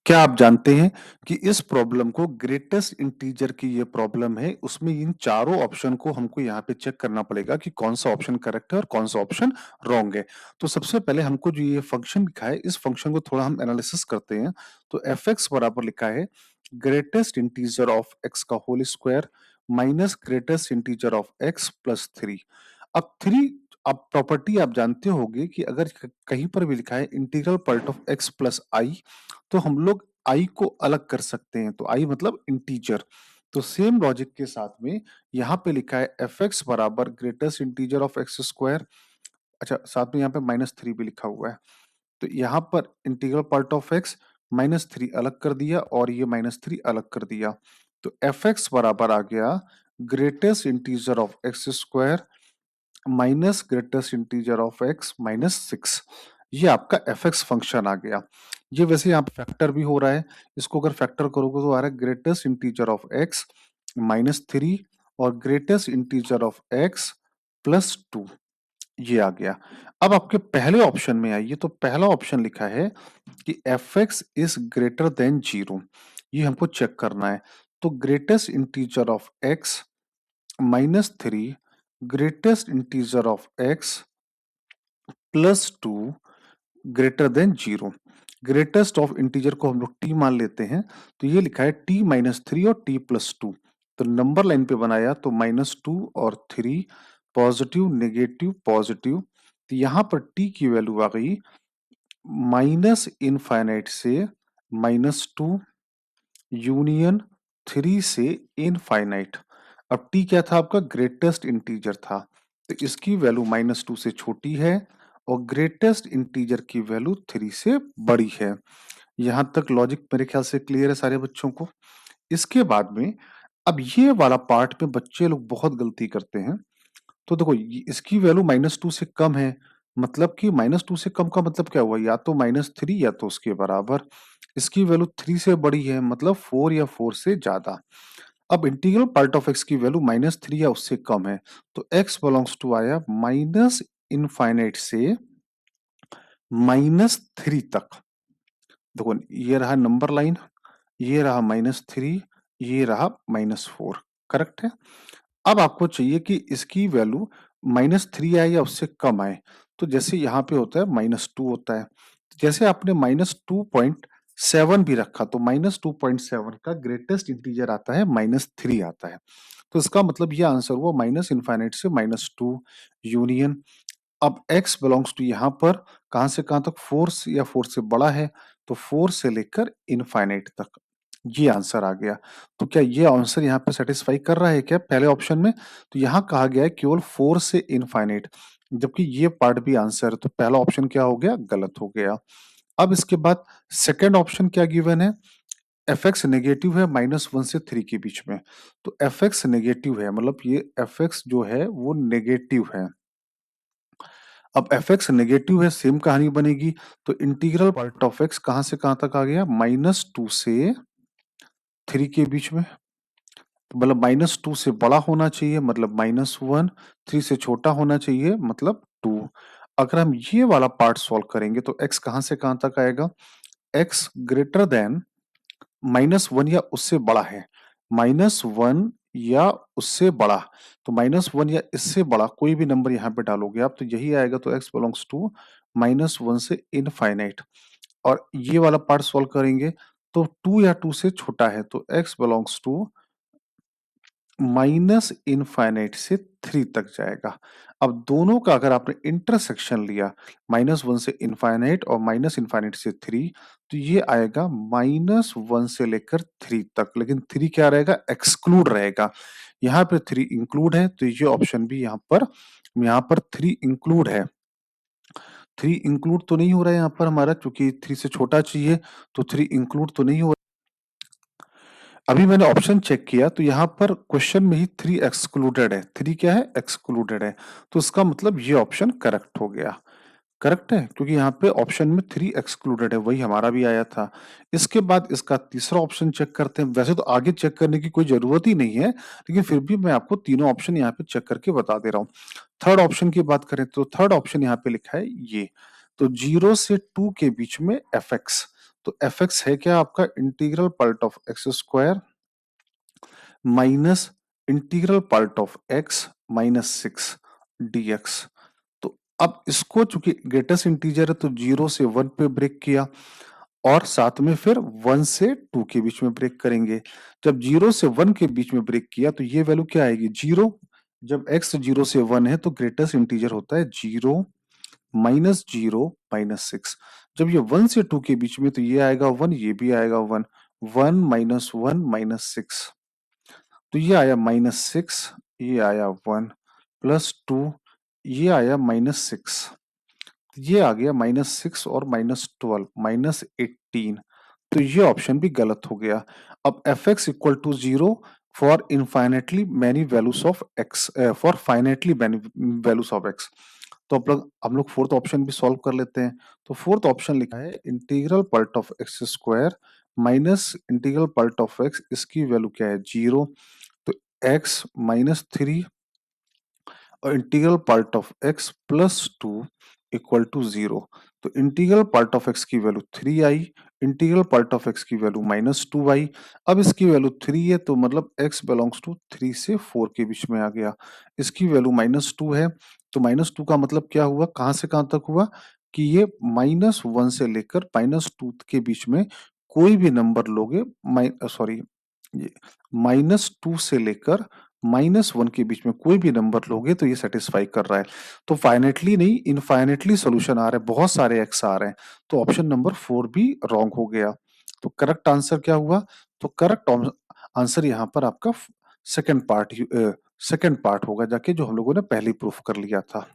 क्या आप जानते हैं कि इस प्रॉब्लम को ग्रेटेस्ट इंटीजर की ये प्रॉब्लम है, उसमें इन चारों ऑप्शन को हमको यहाँ पे चेक करना पड़ेगा कि कौन सा ऑप्शन करेक्ट है और कौन सा ऑप्शन रॉन्ग है। तो सबसे पहले हमको जो ये फंक्शन लिखा है, इस फंक्शन को थोड़ा हम एनालिसिस करते हैं। तो एफ एक्स बराबर लिखा है ग्रेटेस्ट इंटीजर ऑफ एक्स का whole square minus greatest integer of X plus three. अब थ्री, अब प्रॉपर्टी आप जानते होंगे कि अगर कहीं पर भी लिखा है integral part of X plus I, तो हम लोग आई को अलग कर सकते हैं। तो आई मतलब इंटीजर। तो सेम लॉजिक के साथ में यहाँ पे लिखा है एफ एक्स बराबर greatest integer of X square. अच्छा, साथ में यहाँ पे माइनस थ्री भी लिखा हुआ है। तो यहाँ पर integral part of X minus three अलग कर दिया और ये माइनस थ्री अलग कर दिया। तो एफ एक्स बराबर आ गया greatest integer of X square minus greatest integer of X minus six. ये आपका एफ एक्स फंक्शन आ गया। ये वैसे यहाँ पे फैक्टर भी हो रहा है। इसको अगर फैक्टर करोगे तो आ रहा है greatest integer of X minus three और greatest integer of X plus two. ये आ गया। अब आपके पहले ऑप्शन में आइए, तो पहला ऑप्शन लिखा है कि F x is greater than zero. ये हमको चेक करना है। तो greatest integer of X minus three greatest integer of X plus to greater than zero. Greatest of integer को हम लोग टी मान लेते हैं। तो ये लिखा है टी माइनस थ्री और टी प्लस टू। तो नंबर लाइन पे बनाया तो माइनस टू और थ्री, पॉजिटिव नेगेटिव पॉजिटिव। तो यहाँ पर टी की वैल्यू आ गई माइनस इनफाइनाइट से माइनस टू यूनियन थ्री से इनफाइनाइट। अब टी क्या था आपका? ग्रेटेस्ट इंटीजर था। तो इसकी वैल्यू माइनस टू से छोटी है और ग्रेटेस्ट इंटीजर की वैल्यू थ्री से बड़ी है। यहां तक लॉजिक मेरे ख्याल से क्लियर है सारे बच्चों को। इसके बाद में अब ये वाला पार्ट में बच्चे लोग बहुत गलती करते हैं। तो देखो इसकी वैल्यू माइनस टू से कम है, मतलब कि माइनस टू से कम का मतलब क्या हुआ? या तो माइनस थ्री या तो उसके बराबर। इसकी वैल्यू थ्री से बड़ी है, मतलब फोर या फोर से ज्यादा। अब इंटीग्रल पार्ट ऑफ एक्स की वैल्यू माइनस थ्री या उससे कम है। तो एक्स बिलोंग्स टू आया माइनस इनफाइनाइट से माइनस थ्री तक। देखो ये रहा नंबर लाइन, ये रहा माइनस थ्री, ये रहा माइनस फोर। करेक्ट है। अब आपको चाहिए कि इसकी वैल्यू माइनस थ्री आए या उससे कम आए। तो जैसे यहाँ पे होता है माइनस टू होता है, जैसे आपने माइनस टू पॉइंट सेवन भी रखा तो माइनस टू पॉइंट सेवन का ग्रेटेस्ट इंटीजर आता है माइनस थ्री आता है। तो इसका मतलब ये आंसर हुआ माइनस इनफाइनाइट से माइनस टू यूनियन। अब x बिलोंग्स टू यहाँ पर कहां से कहां तक? फोर से या फोर से बड़ा है, तो फोर से लेकर इनफाइनाइट तक। ये आंसर आ गया। तो क्या ये आंसर यहाँ पे सेटिस्फाई कर रहा है क्या पहले ऑप्शन में? तो यहाँ कहा गया है केवल फोर से इनफाइनाइट, जबकि ये पार्ट भी आंसर है। तो पहला ऑप्शन क्या हो गया? गलत हो गया। अब इसके बाद सेकेंड ऑप्शन क्या गिवन है? एफ एक्स नेगेटिव है माइनस वन से थ्री के बीच में। तो एफ एक्स नेगेटिव है, मतलब ये एफ एक्स जो है वो नेगेटिव है। अब एफ एक्स नेगेटिव है, सेम कहानी बनेगी। तो इंटीग्रल पार्ट ऑफ एक्स कहां से कहां तक आ गया? माइनस टू से थ्री के बीच में। तो मतलब माइनस टू से बड़ा होना चाहिए, मतलब माइनस वन। थ्री से छोटा होना चाहिए, मतलब टू। अगर हम ये वाला पार्ट सॉल्व करेंगे तो एक्स कहां से कहां तक आएगा? X greater than minus one या उससे बड़ा है, माइनस वन या उससे बड़ा। तो माइनस वन या इससे बड़ा कोई भी नंबर यहाँ पे डालोगे आप तो यही आएगा। तो X belongs to minus one से इनफाइनाइट। और ये वाला पार्ट सॉल्व करेंगे तो टू या टू से छोटा है, तो X belongs to minus infinite से थ्री तक जाएगा। अब दोनों का अगर आपने इंटरसेक्शन लिया, माइनस वन से इनफाइनाइट और माइनस इनफाइनाइट से थ्री, तो ये आएगा माइनस वन से लेकर थ्री तक। लेकिन थ्री क्या रहेगा? एक्सक्लूड रहेगा। यहाँ पे थ्री इंक्लूड है, तो ये ऑप्शन भी यहाँ पर थ्री इंक्लूड है। थ्री इंक्लूड तो नहीं हो रहा है यहाँ पर हमारा, क्योंकि थ्री से छोटा चाहिए। तो थ्री इंक्लूड तो नहीं हो। अभी मैंने ऑप्शन चेक किया तो यहाँ पर क्वेश्चन में ही थ्री एक्सक्लूडेड है। थ्री क्या है? एक्सक्लूडेड है। तो इसका मतलब ये ऑप्शन करेक्ट हो गया। करेक्ट है, क्योंकि यहाँ पे ऑप्शन में थ्री एक्सक्लूडेड है, वही हमारा भी आया था। इसके बाद इसका तीसरा ऑप्शन चेक करते हैं। वैसे तो आगे चेक करने की कोई जरूरत ही नहीं है, लेकिन फिर भी मैं आपको तीनों ऑप्शन यहाँ पे चेक करके बता दे रहा हूँ। थर्ड ऑप्शन की बात करें तो थर्ड ऑप्शन यहाँ पे लिखा है ये। तो जीरो से टू के बीच में एफ एक्स। तो fx है क्या आपका integral part of X square minus integral part of x minus 6 dx। तो अब इसको चूंकि ग्रेटेस्ट इंटीजर है तो 0 से 1 पे ब्रेक किया और साथ में फिर 1 से 2 के बीच में ब्रेक करेंगे। जब 0 से 1 के बीच में ब्रेक किया तो ये वैल्यू क्या आएगी 0। जब x 0 से 1 है तो ग्रेटेस्ट इंटीजर होता है 0 माइनस 0 माइनस 6। जब ये 1 से 2 के बीच में तो ये आएगा 1, ये भी आएगा 1। 1 माइनस 1 माइनस 6, तो ये आया माइनस 6, ये आया 1 प्लस 2, ये आया माइनस 6, ये आ गया माइनस 6 और माइनस 12 माइनस 18। तो ये ऑप्शन भी गलत हो गया। अब F X equal to 0 for infinitely many values of X, for finitely many values of X. तो हम लोग फोर्थ ऑप्शन भी सॉल्व कर लेते हैं। तो फोर्थ ऑप्शन लिखा है integral part of X square minus integral part of X, इसकी वैल्यू क्या है 0। तो x माइनस 3 और integral part of x plus 2 equal to 0। तो इंटीग्रल पार्ट ऑफ x की वैल्यू 3 आई, इंटीग्रल पार्ट ऑफ x की वैल्यू माइनस 2 आई। अब इसकी वैल्यू 3 है तो मतलब x बिलोंग्स टू 3 से 4 के बीच में आ गया। इसकी वैल्यू माइनस 2 है तो माइनस 2 का मतलब क्या हुआ, कहां से कहां तक हुआ कि ये माइनस 1 से लेकर माइनस 2 के बीच में कोई भी नंबर लोगे, सॉरी, ये माइनस 2 से लेकर माइनस 1 के बीच में कोई भी नंबर लोगे तो ये सेटिस्फाई कर रहा है। तो फाइनेटली नहीं, इनफाइनेटली सॉल्यूशन आ रहा है, बहुत सारे एक्स आ रहे हैं। तो ऑप्शन नंबर 4 भी रॉन्ग हो गया। तो करेक्ट आंसर क्या हुआ, तो करेक्ट आंसर यहाँ पर आपका सेकंड पार्ट होगा, जाके जो हम लोगों ने पहले प्रूफ कर लिया था।